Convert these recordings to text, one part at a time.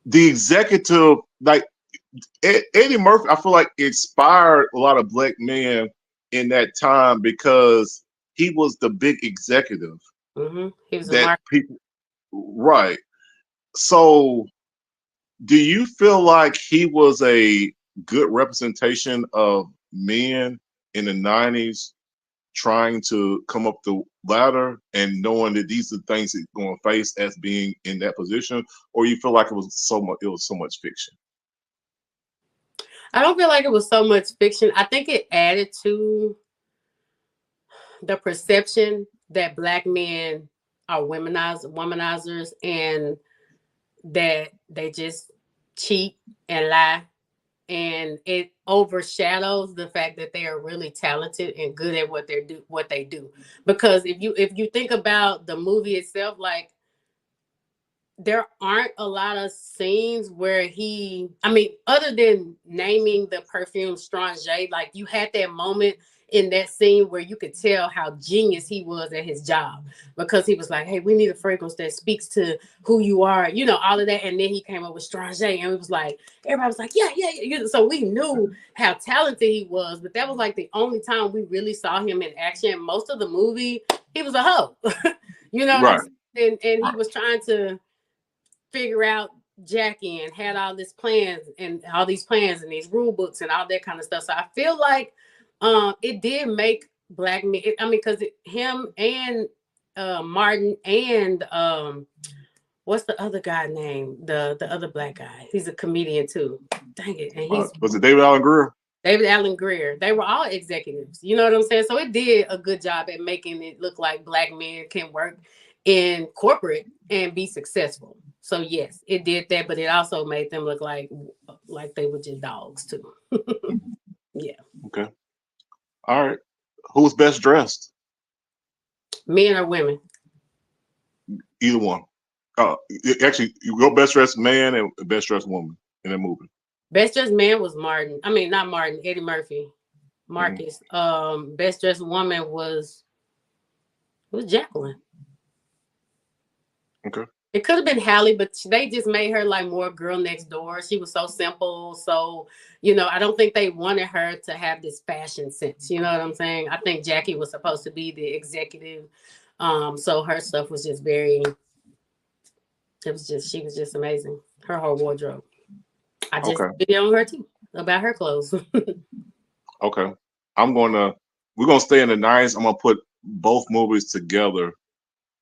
the executive, like Eddie Murphy, I feel like inspired a lot of black men in that time because he was the big executive He was a that mark. people, right. So, do you feel like he was a good representation of men in the 90s trying to come up the ladder and knowing that these are things he's going to face as being in that position, or you feel like it was so much fiction? I don't feel like it was so much fiction. I think it added to the perception that black men are womanizers, and that they just cheat and lie, and it overshadows the fact that they are really talented and good at what they do. Because if you think about the movie itself, like, there aren't a lot of scenes where I mean, other than naming the perfume Strange, like, you had that moment in that scene where you could tell how genius he was at his job, because he was like, hey, we need a fragrance that speaks to who you are, all of that. And then he came up with Strange, and it was like, everybody was like, yeah, yeah, yeah. So we knew how talented he was, but that was like the only time we really saw him in action. Most of the movie, he was a hoe. You know what I'm Right. saying? And he was trying to figure out Jackie, and had all these plans and these rule books and all that kind of stuff. So I feel like it did make black men. I mean, because him and Martin and what's the other guy name? The other black guy. He's a comedian too. Dang it! And he's Was it David Allen Greer? David Allen Greer. They were all executives. You know what I'm saying? So it did a good job at making it look like black men can work in corporate and be successful. So yes, it did that, but it also made them look like they were just dogs too. Yeah. Okay. All right. Who's best dressed? Men or women? Either one. Uh, Actually, you go best dressed man and best dressed woman in that movie. Best dressed man was Martin. I mean, not Martin, Eddie Murphy. Hmm. Marcus. Best dressed woman was Jacqueline. Okay. It could have been Hallie, but they just made her like more girl next door. She was so simple. So, I don't think they wanted her to have this fashion sense. You know what I'm saying? I think Jackie was supposed to be the executive. So her stuff was just she was just amazing. Her whole wardrobe. I just Okay. video on her too about her clothes. Okay. I'm gonna we're gonna stay in the nineties. I'm gonna put both movies together,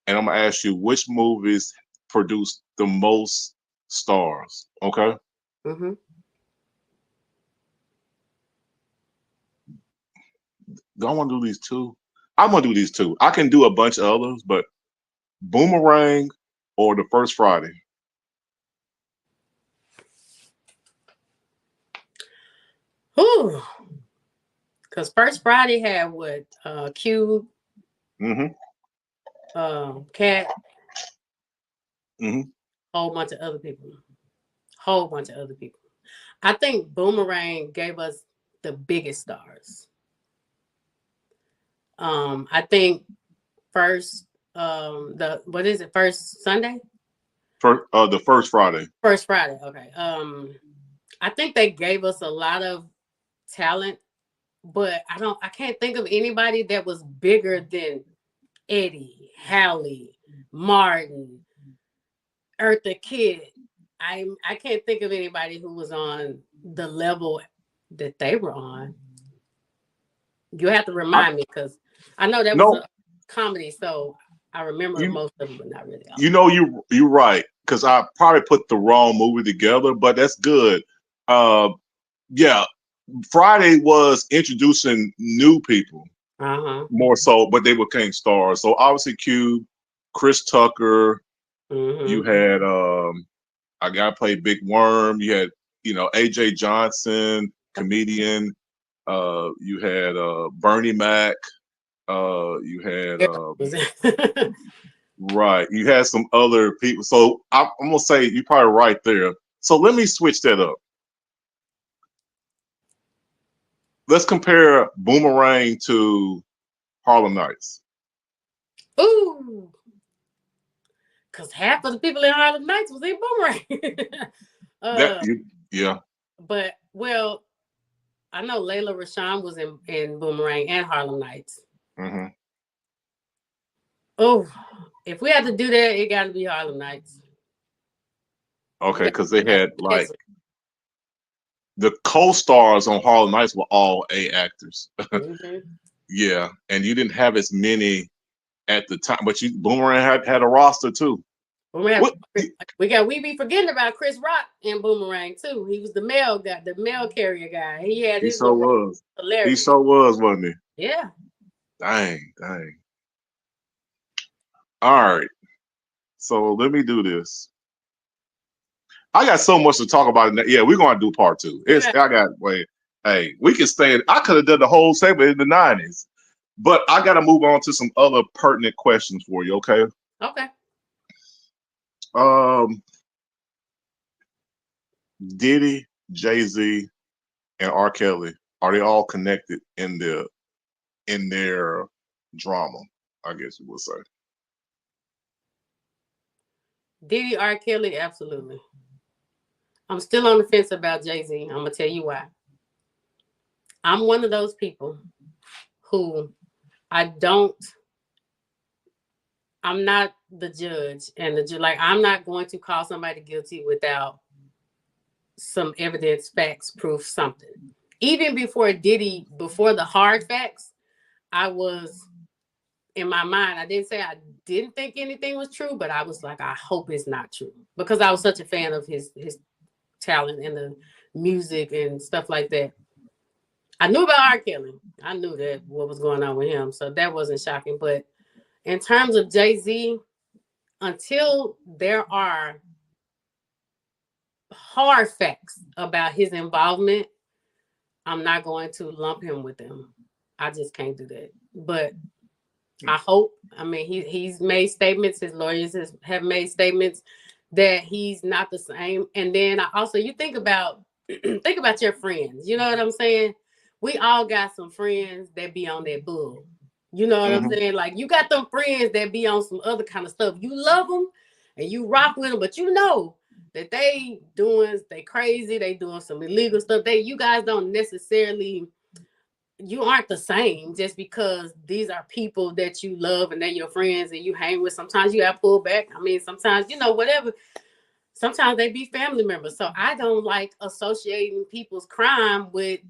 and I'm gonna ask you which movies produced the most stars. Okay. hmm Do I want to do these two? I'm gonna do these two. I can do a bunch of others, but Boomerang or The First Friday. Whew. Because First Friday had what? Cube, Mm-hmm. Cat, Mm-hmm. whole bunch of other people. Whole bunch of other people. I think Boomerang gave us the biggest stars. I think first, the what is it? First Sunday, The First Friday. First Friday. Okay. I think they gave us a lot of talent, but I can't think of anybody that was bigger than Eddie, Hallie, Martin, Eartha Kitt. I can't think of anybody who was on the level that they were on. You have to I, remind me, because I know that was no, a comedy, so I remember you most of it, but not really all you of know you're right because I probably put the wrong movie together, but that's good. Uh, yeah, Friday was introducing new people it. Uh-huh. more so, but they became stars. So obviously, Cube, Chris Tucker. You Mm-hmm. had a guy played Big Worm. You had AJ Johnson, comedian. You had Bernie Mac. You had right. You had some other people. So I'm gonna say you're probably right there. So let me switch that up. Let's compare Boomerang to Harlem Nights. Ooh, because half of the people in Harlem Nights was in Boomerang. That Uh, you, yeah. but well, I know Layla Rashawn was in Boomerang and Harlem Nights. Hmm. Oh, if we had to do that, it got to be Harlem Nights. We Okay, got because they to had like Leslie. the co-stars on Harlem Nights were all A actors. Mm-hmm. Yeah, and you didn't have as many at the time, but you Boomerang had a roster too. We have What we be forgetting about Chris Rock in Boomerang too. He was the mail guy, the mail carrier guy. He had he his so little role. was. He Hilarious. so was, wasn't he? Yeah. Dang, dang. All right. So let me do this. I got so much to talk about. Yeah, we're gonna do part two. It's Yeah. I got wait. Hey, we can stay. I could have done the whole segment in the '90s, but I got to move on to some other pertinent questions for you. Okay. Okay. Um, Diddy, Jay-Z, and R. Kelly, are they all connected in their drama? I guess you would say. Diddy, R. Kelly, absolutely. I'm still on the fence about Jay-Z. I'm gonna tell you why. I'm one of those people who I don't. I'm not the judge, and like I'm not going to call somebody guilty without some evidence, facts, proof, something. Even before Diddy, before the hard facts, I was in my mind. I didn't say I didn't think anything was true, but I was like, I hope it's not true because I was such a fan of his talent and the music and stuff like that. I knew about R. Kelly. I knew that what was going on with him, so that wasn't shocking. But in terms of Jay Z, until there are hard facts about his involvement, I'm not going to lump him with them. I just can't do that. But I hope. I mean, he's made statements. His lawyers have made statements that he's not the same. And then I also, you think about think about your friends. You know what I'm saying? We all got some friends that be on that bull. You know what I'm Hmm. saying? Like you got them friends that be on some other kind of stuff. You love them and you rock with them, but you know that they crazy. They doing some illegal stuff. You guys don't necessarily you aren't the same just because these are people that you love and they're your friends and you hang with. Sometimes you have pull back. I mean, sometimes, whatever. Sometimes they be family members. So I don't like associating people's crime with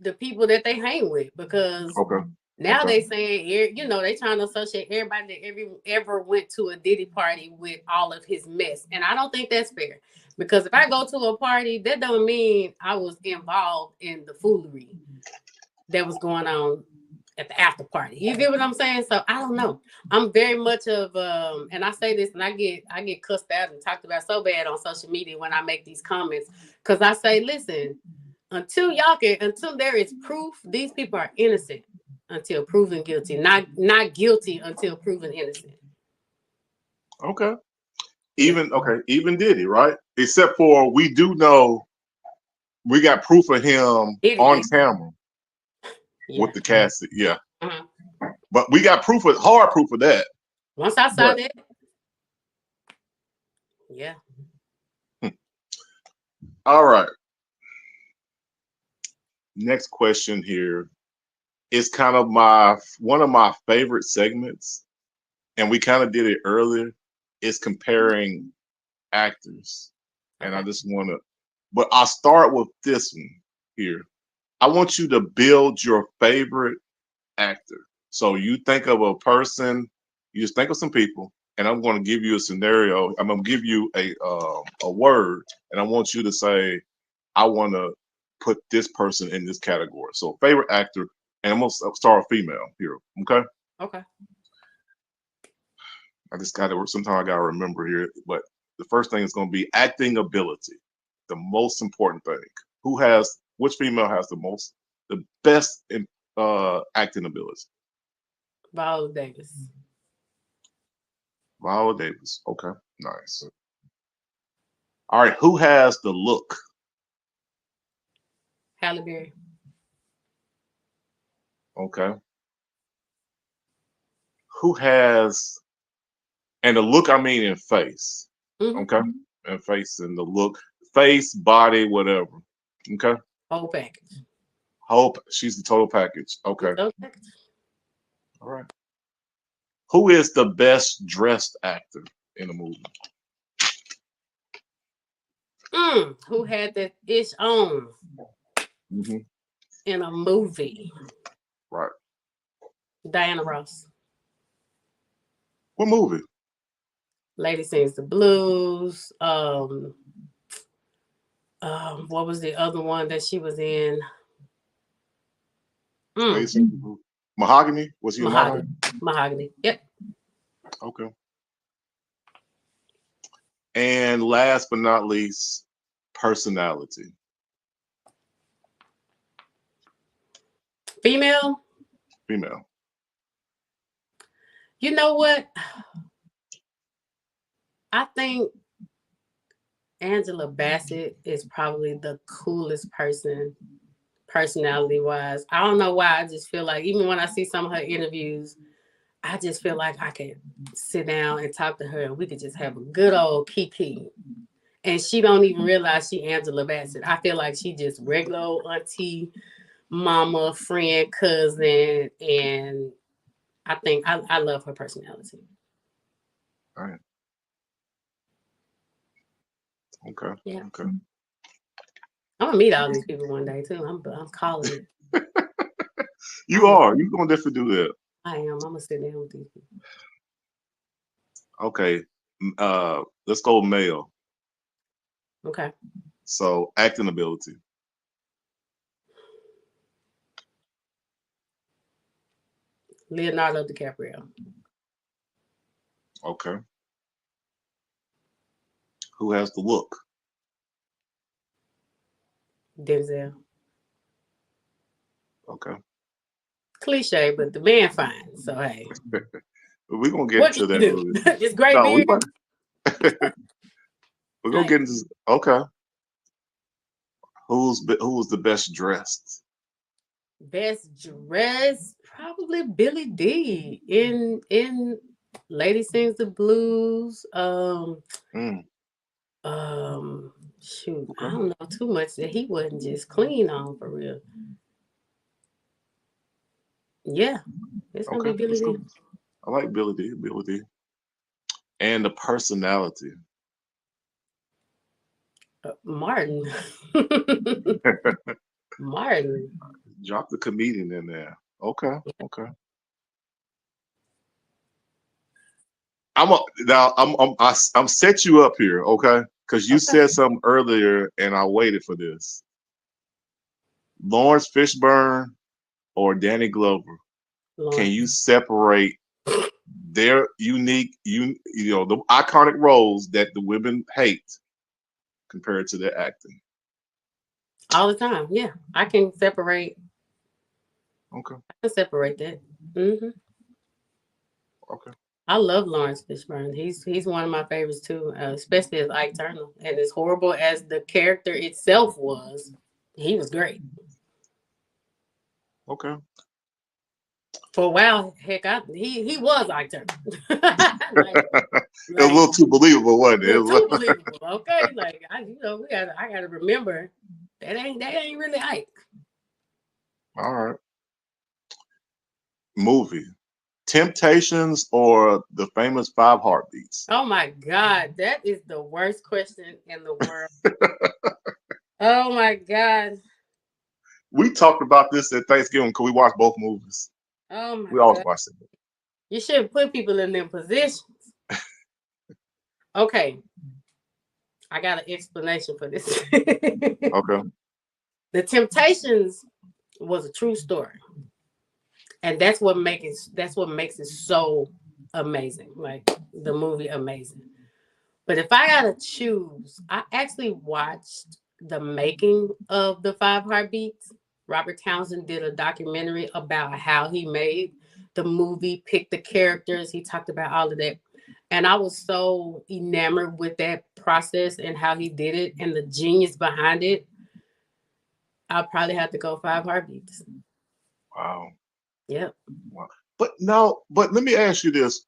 the people that they hang with because Okay. now Okay. they saying, they trying to associate everybody that ever went to a Diddy party with all of his mess. And I don't think that's fair because if I go to a party, that don't mean I was involved in the foolery that was going on at the after party. You get what I'm saying? So I don't know. I'm very much of and I say this and I get cussed out and talked about so bad on social media when I make these comments. Cause I say, listen, until there is proof, these people are innocent until proven guilty. Not guilty until proven innocent. Okay. Yeah. Even Diddy, right? Except for we do know we got proof of him Diddy on did. camera Yeah. with the casket. Yeah. Uh-huh. But we got hard proof of that. Once I saw But that, yeah. all right. Next question here is kind of my one of my favorite segments, and we kind of did it earlier. Is comparing actors, and I Okay. just want to. But I'll start with this one here. I want you to build your favorite actor. So you think of a person, you just think of some people, and I'm going to give you a scenario. I'm going to give you a word, and I want you to say, I want to put this person in this category. So favorite actor, and I'm going to start a female here. Okay. Okay. I just got to. Sometimes I got to remember here, but the first thing is going to be acting ability, the most important thing. Which female has the best in acting ability? Viola Davis. Viola Davis. Okay, nice. All right, who has the look? Halle Berry. Okay, who has and the look? I mean, in face. Mm-hmm. Okay, in face and the look. face, body, whatever. Okay. Whole package. Hope she's the total package. Okay. Total package. All right. Who is the best dressed actor in a movie? Who had that ish on Hmm. in a movie? Right. Diana Ross. What movie? Lady Sings the Blues. What was the other one that she was in? Lady Mm, Sings the Blues. Mahogany? Was he in Mahogany. Mahogany? Mahogany. Yep. Okay. And last but not least, personality. Female. Female. You know what? I think Angela Bassett is probably the coolest person, personality wise. I don't know why. I just feel like even when I see some of her interviews, I just feel like I could sit down and talk to her and we could just have a good old kiki. And she don't even realize she Angela Bassett. I feel like she just regular old auntie, mama, friend, cousin, and I think I love her personality. All right. Okay. Yeah, Okay. I'm gonna meet all these people one day too. I'm calling it. You I'm are. You're gonna definitely do that. I am. I'm gonna sit down with these people. Okay. Let's go male. Okay, So acting ability. Leonardo DiCaprio, Okay. Who has the look? Denzel. Okay. Cliche, but the man fine. So hey, We're gonna get what can into you that do? movie. This great No, beard. we're gonna Hey, get into. Okay. Who's the best dressed? best dress, probably Billy D in Lady Sings the Blues. Mm, Shoot, I okay. don't know too much that he wasn't just clean on for real. Yeah, it's gonna Okay. be Billy Let's D. go. I like Billy D. Billy D. And the personality. Martin. Martin. Drop the comedian in there. Okay. Okay. I'm set you up here, okay? Because you Okay. said something earlier, and I waited for this. Lawrence Fishburne or Danny Glover? Can you Lawrence. separate their unique, the iconic roles that the women hate compared to their acting? All the time. Yeah. I can separate Okay. that. Hmm. Okay. I love Lawrence Fishburne. He's one of my favorites too, especially as Ike Turner. And as horrible as the character itself was, he was great. Okay. For a while, heck, he was Ike Turner. like It was a like little too believable, wasn't it? too believable. Okay, like I gotta remember that ain't really Ike. All right. Movie. Temptations or the famous Five Heartbeats? Oh my God, that is the worst question in the world. Oh my God. We talked about this at Thanksgiving because we watched both movies. Oh my We always God. watch it. You shouldn't put people in them positions. Okay, I got an explanation for this. Okay. The Temptations was a true story, and that's what makes it so amazing. Like the movie, amazing. But if I gotta choose, I actually watched the making of the Five Heartbeats. Robert Townsend did a documentary about how he made the movie, picked the characters. He talked about all of that. And I was so enamored with that process and how he did it and the genius behind it. I'll probably have to go Five Heartbeats. Wow. Yep. Wow. But let me ask you this.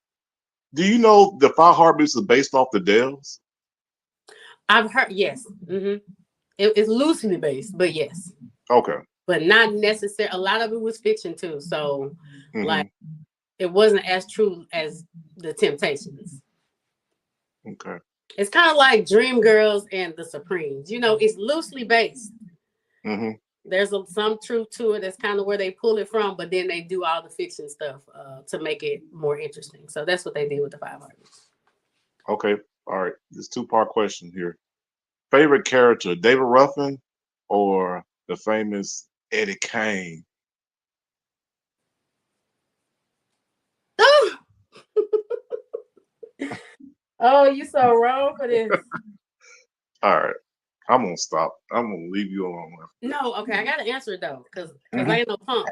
Do you know the Five Heartbeats is based off the Dells? I've heard, yes. It's loosely based, but yes. Okay. But not necessary. A lot of it was fiction too. So, Hmm. like, it wasn't as true as the Temptations. Okay. It's kind of like Dreamgirls and the Supremes. You know, it's loosely based. Hmm. There's some truth to it. That's kind of where they pull it from, but then they do all the fiction stuff to make it more interesting. So that's what they did with the 500. Okay. All right. This two-part question here. Favorite character, David Ruffin or the famous Eddie Kane? Oh, oh, you so wrong for this. All right. I'm gonna stop. I'm gonna leave you alone. No, okay, I gotta answer it though, cause I Hmm. ain't no punk.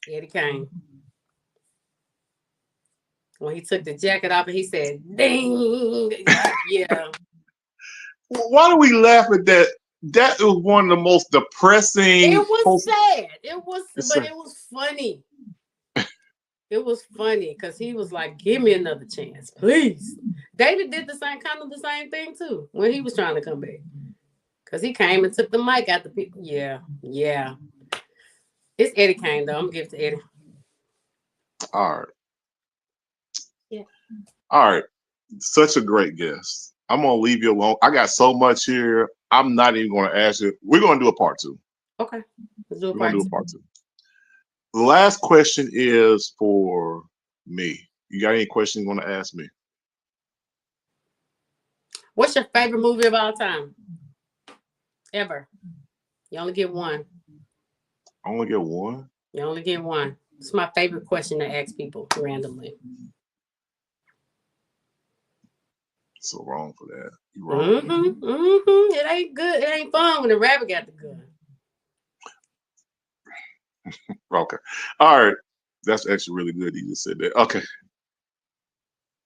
Eddie Kane. When he took the jacket off and he said, "Ding!" Yeah, Why do we laugh at that? That was one of the most it depressing was post. sad. It was, It's but it was funny. It was funny because he was like, "Give me another chance, please." David did the same kind of the same thing too when he was trying to come back because he came and took the mic out the people. Yeah, yeah. It's Eddie Kane though. I'm gonna give it to Eddie. all right. Yeah. All right. Such a great guest. I'm gonna leave you alone. I got so much here. I'm not even gonna ask you. We're gonna do a part two. Okay. Let's do a We're gonna part do a two. part two. The last question is for me. You got any questions you want to ask me? What's your favorite movie of all time ever? You only get one. I only get one. You only get one. It's my favorite question to ask people randomly. So wrong for that. You wrong for that. It ain't good. It ain't fun when the rabbit got the gun. Okay. All right. That's actually really good. You just said that. Okay.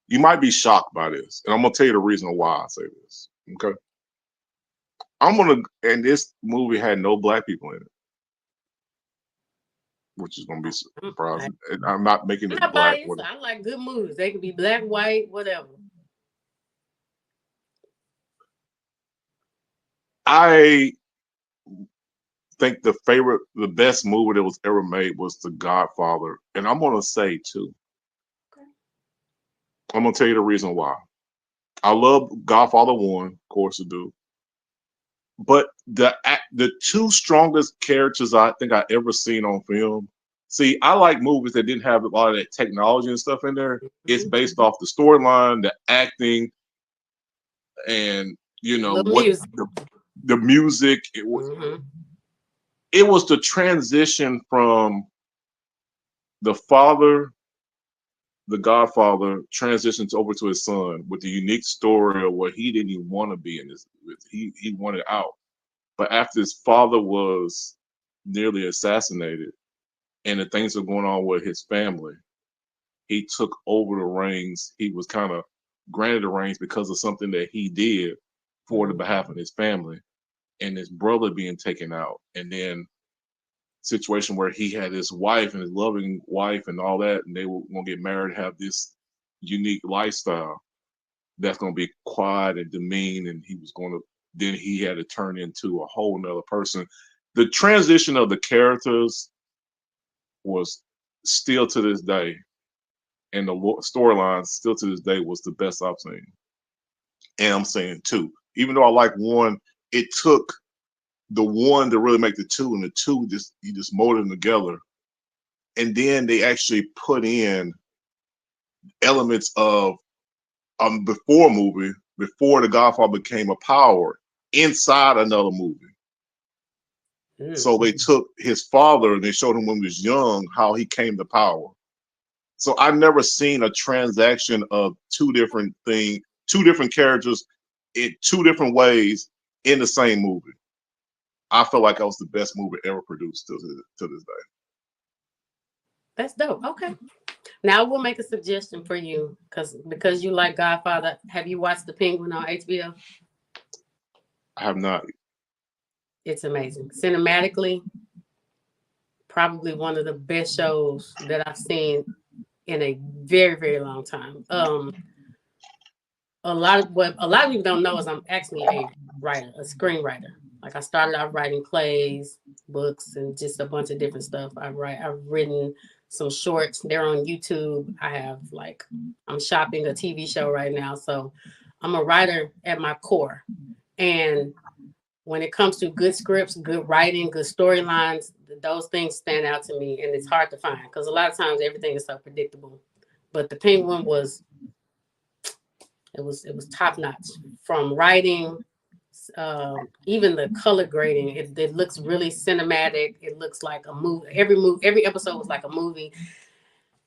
You might be shocked by this, and I'm gonna tell you the reason why I say this. Okay. And this movie had no black people in it, which is gonna be I, surprising. And I'm not making I'm it not black. biased. I like good movies. They can be black, white, whatever. I think the best movie that was ever made was The Godfather, and I'm gonna say too. Okay. I'm gonna tell you the reason why. I love Godfather One, of course I do. But the two strongest characters I think I ever seen on film. See, I like movies that didn't have a lot of that technology and stuff in there. It's Mm-hmm. based off the storyline, the acting, and Little what music. the music. Mm-hmm. It was the transition from the father, the Godfather, transitions over to his son with the unique story of where he didn't even want to be in this. He wanted out, but after his father was nearly assassinated and the things that were going on with his family, he took over the reins. He was kind of granted the reins because of something that he did for the Mm-hmm. behalf of his family and his brother being taken out. And then situation where he had his wife and his loving wife and all that, and they were going to get married, have this unique lifestyle that's going to be quiet and demeaned, and he was going to then he had to turn into a whole nother person. The transition of the characters was still to this day, and the storyline still to this day was the best I've seen. And I'm saying two, even though I like one, it took the one to really make the two, and the two just you just molded them together. And then they actually put in elements of before movie, before the Godfather became a power inside another movie. So they took his father and they showed him when he was young how he came to power. So I've never seen a transaction of two different things, two different characters in two different ways in the same movie. I feel like that was the best movie ever produced to this day. That's dope. Okay. Now we'll make a suggestion for you because you like Godfather. Have you watched The Penguin on HBO? I have not. It's amazing. Cinematically, probably one of the best shows that I've seen in a very, very long time. A lot of people don't know is I'm actually a writer, a screenwriter. Like I started out writing plays, books, and just a bunch of different stuff. I've written some shorts. They're on YouTube. I'm shopping a TV show right now. So I'm a writer at my core. And when it comes to good scripts, good writing, good storylines, those things stand out to me, and it's hard to find because a lot of times everything is so predictable. But the Penguin was it was top notch from writing, even the color grading. It looks really cinematic. It looks like a movie. Every episode was like a movie.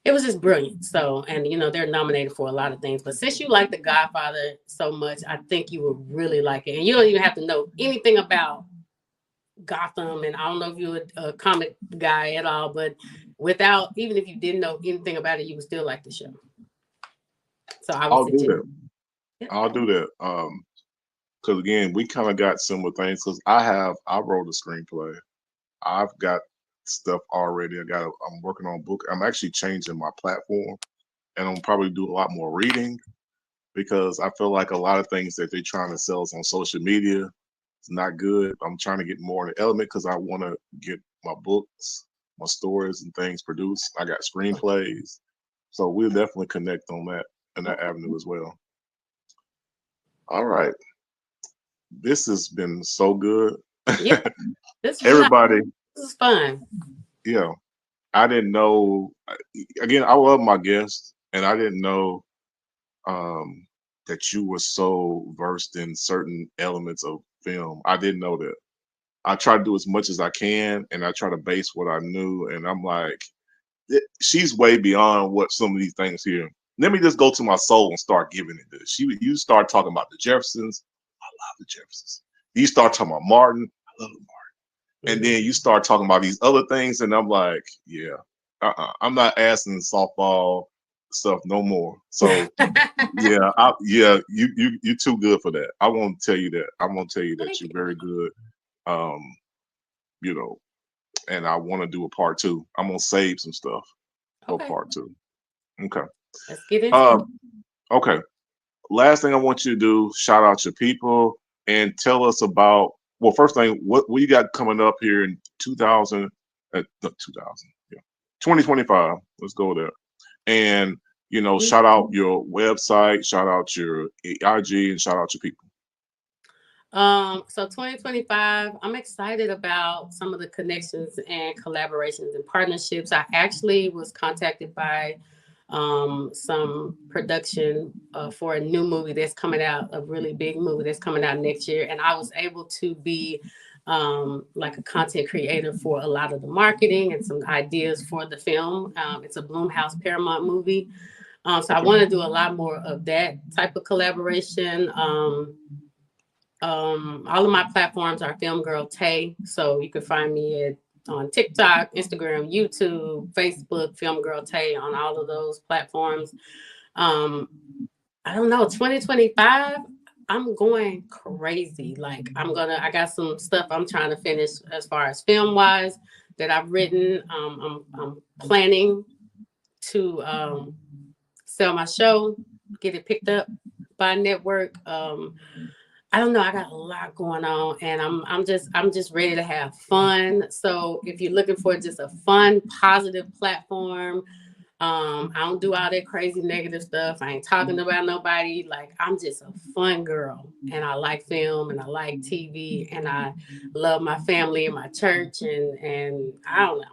It was just brilliant. So, and they're nominated for a lot of things. But since you like The Godfather so much, I think you would really like it. And you don't even have to know anything about Gotham. And I don't know if you're a comic guy at all, but even if you didn't know anything about it, you would still like the show. So I would I'll do suggest. that. Yep. I'll do that. Because again, we kind of got similar things. Because I wrote a screenplay. I've got stuff already. I'm working on a book. I'm actually changing my platform, and I'm probably do a lot more reading because I feel like a lot of things that they're trying to sell us on social media is not good. I'm trying to get more in the element because I want to get my books, my stories, and things produced. I got screenplays, so we'll definitely connect on that in that Okay. avenue as well. All right, this has been so good. Yeah. This was not. Everybody, This is fun. yeah, I didn't know. Again, I love my guests, and I didn't know um, that you were so versed in certain elements of film. I didn't know that. I try to do as much as I can, and I try to base what I knew. And I'm like, she's way beyond what some of these things here. Let me just go to my soul and start giving it this. You start talking about the Jeffersons. I love the Jeffersons. You start talking about Martin. I love Martin. And Mhm. then you start talking about these other things, and I'm like, yeah, I'm not asking softball stuff no more. So yeah, you're too good for that. I won't tell you that. I won't tell you that Thank you're you. very good. Um, you know, and I want to do a part two. I'm gonna save some stuff for Okay. part two. Okay. Let's get into it. Um, okay. Last thing I want you to do, shout out your people and tell us about. Well, first thing, what you got coming up here in 2000, no, 2000, yeah, 2025. Let's go there. And shout out your website, shout out your IG, and shout out your people. So 2025, I'm excited about some of the connections and collaborations and partnerships. I actually was contacted by some production for a new movie that's coming out, a really big movie that's coming out next year. And I was able to be like a content creator for a lot of the marketing and some ideas for the film. It's a Bloomhouse Paramount movie. So I Okay. want to do a lot more of that type of collaboration. All of my platforms are Film Girl Tay, so you can find me on TikTok, Instagram, YouTube, Facebook, Film Girl Tay on all of those platforms. Um, I don't know, 2025, I'm going crazy. Like I got some stuff I'm trying to finish as far as film wise that I've written. I'm planning to sell my show, get it picked up by a network. I don't know. I got a lot going on, and I'm just ready to have fun. So if you're looking for just a fun, positive platform, I don't do all that crazy negative stuff. I ain't talking about nobody. Like I'm just a fun girl, and I like film, and I like TV, and I love my family and my church, and I don't know.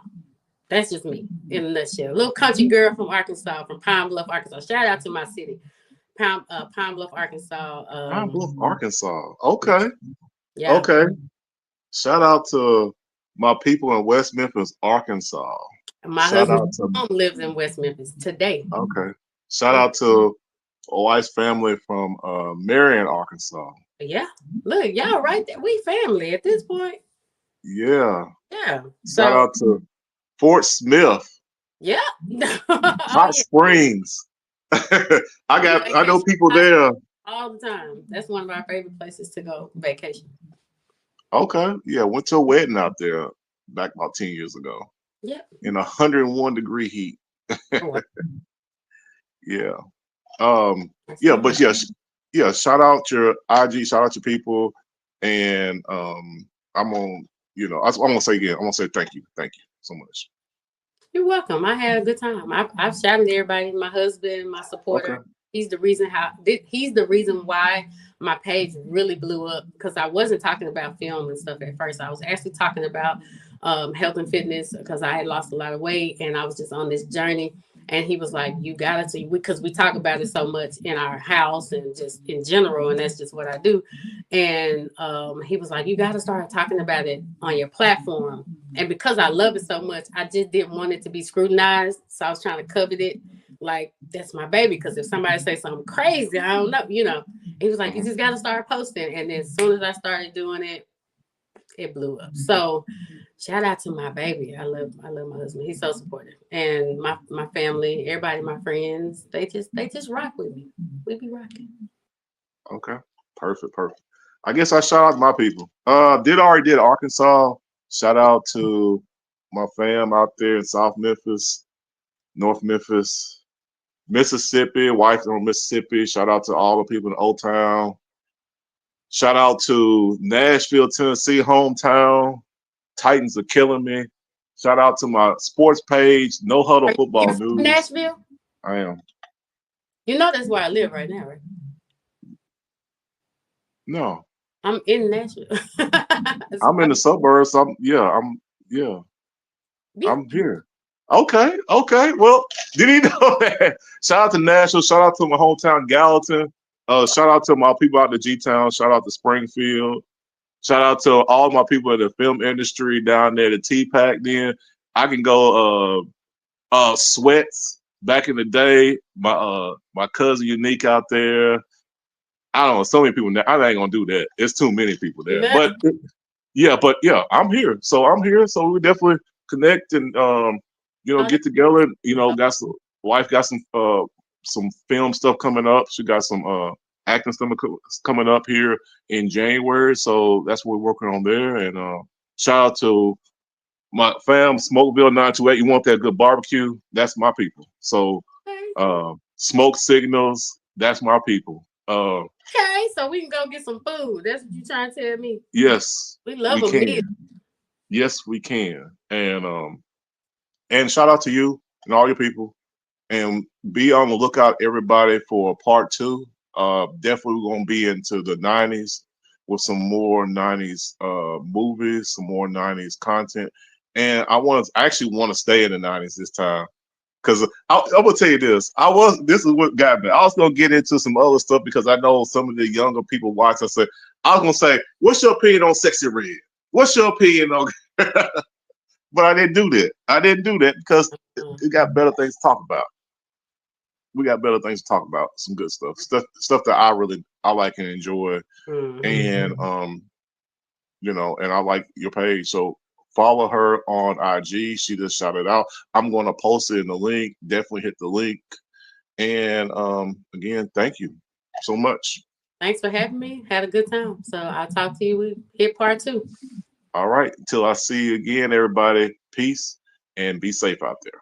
That's just me in a nutshell. Little country girl from Arkansas, from Pine Bluff, Arkansas. Shout out to my city, Pine Bluff, Arkansas. Pine Bluff, Arkansas. Yeah, Okay. yeah. Okay. Shout out to my people in West Memphis, Arkansas. My Shout husband's out to mom lives in West Memphis today. okay. Shout Yeah, out to a wife's family from Marion, Arkansas. yeah. Look, y'all right there. We family at this point. Yeah. Yeah. Shout So out to Fort Smith, yeah. Oh Hot yeah. Springs. We I know vacation people there. all the time. That's one of our favorite places to go vacation. Okay. Yeah, went to a wedding out there back about 10 years ago Yeah. in 101-degree heat. Oh, wow. Yeah. Um, That's yeah, fine. but yeah, yeah, shout out your IG, shout out your people. And I'm on, I'm gonna say again, I'm gonna say thank you. Thank you so much. You're welcome. I had a good time. I've shouted everybody. My husband, my Okay. supporter. He's the reason why my page really blew up because I wasn't talking about film and stuff at first. I was actually talking about health and fitness because I had lost a lot of weight and I was just on this journey. And he was like, "You gotta see," because we talk about it so much in our house and just in general, and that's just what I do. And he was like, "You gotta start talking about it on your platform." And because I love it so much, I just didn't want it to be scrutinized. So I was trying to covet it like that's my baby. Because if somebody say something crazy, I don't know. He was like, you Mhm. just got to start posting. And then as soon as I started doing it, it blew up. So shout out to my baby. I love my husband. He's so supportive. And my family, everybody, my friends, they just rock with me. We be rocking. Okay. Perfect. Perfect. I guess I shout out my people. Did Arkansas. Shout out to my fam out there in South Memphis, North Memphis, Mississippi, wife from Mississippi. Shout out to all the people in Old Town. Shout out to Nashville, Tennessee, hometown. Titans are killing me. Shout out to my sports page, No Huddle Are you Football from News. Nashville? I am. You know that's where I live right now, right? No, I'm in Nashville. I'm in the suburbs. Yeah, Yeah. I'm here. Okay, okay. Well, did he know that? Shout out to Nashville. Shout out to my hometown, Gallatin. Shout out to my people out in G Town. Shout out to Springfield. Shout out to all my people in the film industry down there, the T Pack. Then I can go Sweats back in the day. My cousin Unique out there. I don't know, so many people. I ain't gonna do that. It's too many people there. No. But I'm here. So I'm here. So we definitely connect and Oh, get together. Got some wife got some film stuff coming up. She got some acting stuff coming up here in January. So that's what we're working on there. And shout out to my fam, Smokeville 928. You want that good barbecue? That's my people. So okay. smoke signals. That's my people. Okay, so we can go get some food. That's what you trying to tell me. Yes, We love we a meal. can. Yes, we can. And shout out to you and all your people. And be on the lookout, everybody, for part two. Definitely going to be into the '90s with some more '90s movies, some more '90s content. And I actually want to stay in the '90s this time. Because I'm gonna tell you this, this is what got me. I was gonna get into some other stuff because I know some of the younger people watch. I was gonna say, "What's your opinion on Sexy Red? What's your opinion on?" But I didn't do that. I didn't do that because Uh, we got better things to talk about. We got better things to talk about. Some good stuff that I like and enjoy. mm-hmm. And and I like your page. So follow her on IG. She just shouted out. I'm gonna post it in the link. Definitely hit the link. And again, thank you so much. Thanks for having me. Had a good time. So I'll talk to you. We hit part two. All right. Until I see you again, everybody. Peace and be safe out there.